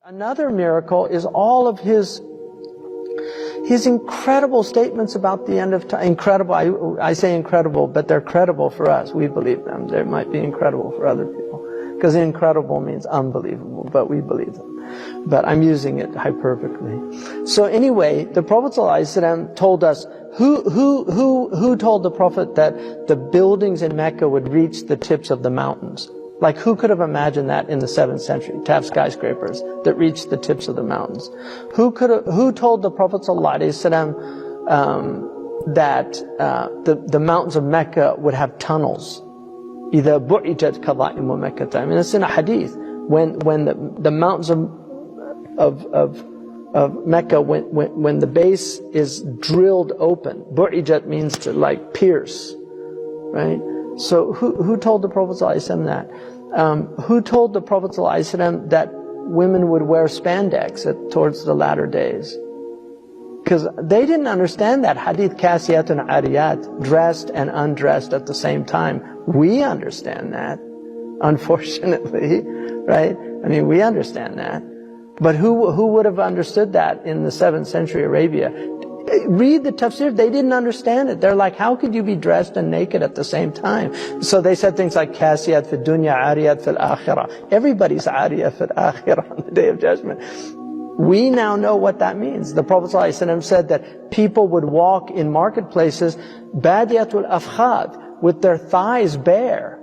Another miracle is all of his incredible statements about the end of time. Incredible, I say incredible, but they're credible for us. We believe them. They might be incredible for other people, because incredible means unbelievable, but we believe them. But I'm using it hyperbolically. So anyway, the Prophet ﷺ told us, who told the Prophet that the buildings in Mecca would reach the tips of the mountains? Like, who could have imagined that in the 7th century, to have skyscrapers that reached the tips of the mountains? Who told the Prophet ﷺ that the mountains of Mecca would have tunnels? إِذَا بُعِجَتْ كَضَائِمُ مَكَّةَ. I mean, it's in a hadith. When the mountains of Mecca, when the base is drilled open, bu'ijat means to like pierce, right? So who told the Prophet ﷺ that? Who told the Prophet ﷺ that women would wear spandex towards the latter days? Because they didn't understand that hadith, kasiyatun ariyat, dressed and undressed at the same time. We understand that, unfortunately, right? I mean, we understand that. But who would have understood that in the 7th century Arabia? Read the tafsir, they didn't understand it. They're like, how could you be dressed and naked at the same time? So they said things like, kasiyat fi dunya, ariyat fil akhirah. Everybody's ariyat fil akhirah on the Day of Judgment. We now know what that means. The Prophet ﷺ said that people would walk in marketplaces, badiyatul afkhad, with their thighs bare.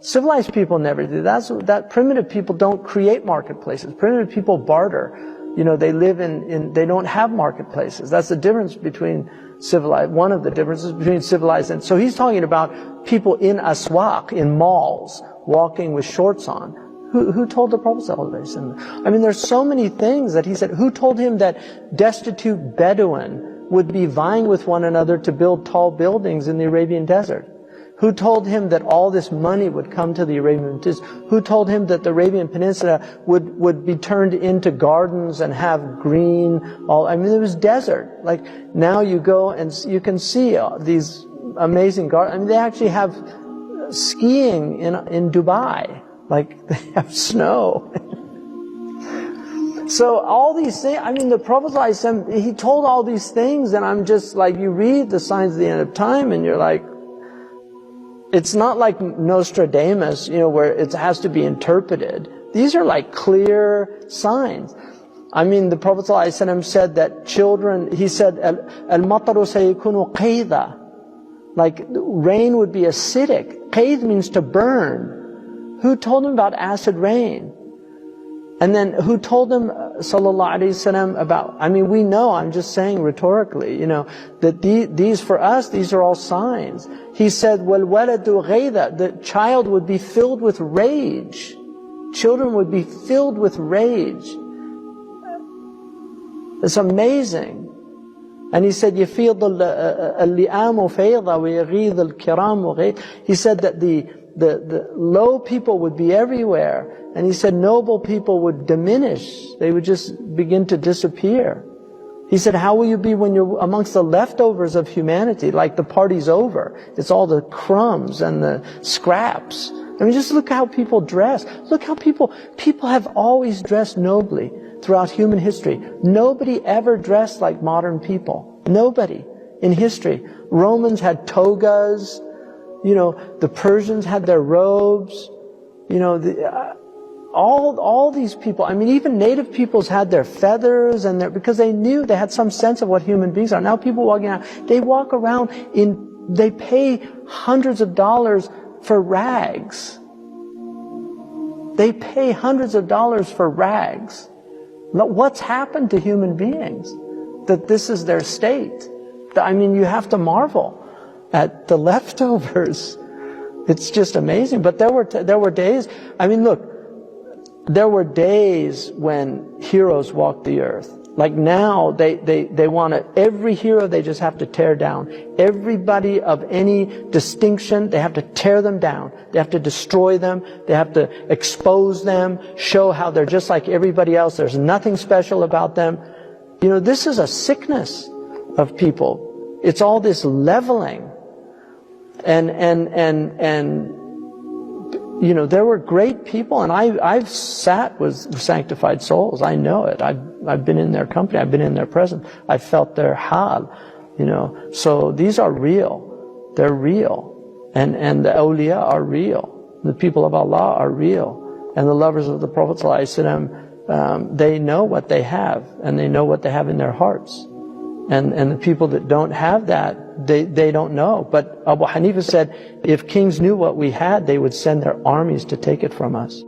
Civilized people never do that. Primitive people don't create marketplaces. Primitive people barter. You know, they live they don't have marketplaces. That's the difference between civilized, one of the differences between civilized and, so he's talking about people in aswaq, in malls, walking with shorts on. Who told the Prophet ﷺ? I mean, there's so many things that he said. Who told him that destitute Bedouin would be vying with one another to build tall buildings in the Arabian desert? Who told him that all this money would come to the Arabian Peninsula? Who told him that the Arabian Peninsula would be turned into gardens and have green, I mean, it was desert. Like, now you go and you can see these amazing gardens. I mean, they actually have skiing in Dubai. Like, they have snow. So all these things, I mean, the Prophet ﷺ, he told all these things, and I'm just like, you read the signs of the end of time, and you're like, it's not like Nostradamus, you know, where it has to be interpreted. These are like clear signs. I mean, the Prophet ﷺ said that children, he said, al-mataru sayakunu qayda. Like, rain would be acidic. Qayd means to burn. Who told him about acid rain? And then who told him, sallallahu alayhi wasallam, about, I mean, we know, I'm just saying rhetorically, you know, that these for us, these are all signs. He said, وَالْوَلَدُ غَيْدَ, the child would be filled with rage. Children would be filled with rage. It's amazing. And he said, يَفِيضُ اللِّئَامُ فَيْضَ وَيَغِيظُ الْكِرَامُ غَيْدَ. He said that the low people would be everywhere. And he said noble people would diminish. They would just begin to disappear. He said, how will you be when you're amongst the leftovers of humanity? Like, the party's over. It's all the crumbs and the scraps. I mean, just look how people dress. Look how people have always dressed nobly throughout human history. Nobody ever dressed like modern people. Nobody in history. Romans had togas. You know, the Persians had their robes. You know, all these people, I mean, even native peoples had their feathers and because they knew, they had some sense of what human beings are. Now people walking around, they walk around they pay hundreds of dollars for rags. They pay hundreds of dollars for rags. What's happened to human beings that this is their state? I mean, you have to marvel at the leftovers. It's just amazing. But there were days, I mean, look, there were days when heroes walked the earth. Like now, they want to, every hero they just have to tear down. Everybody of any distinction, they have to tear them down. They have to destroy them. They have to expose them, show how they're just like everybody else. There's nothing special about them. You know, this is a sickness of people. It's all this leveling. And You know, there were great people, and I've sat with sanctified souls. I know it. I've been in their company. I've been in their presence. I've felt their hal. You know, so these are real. They're real, and the awliya are real. The people of Allah are real, and the lovers of the Prophet ﷺ, they know what they have, and they know what they have in their hearts. And the people that don't have that, they don't know. But Abu Hanifa said, if kings knew what we had, they would send their armies to take it from us.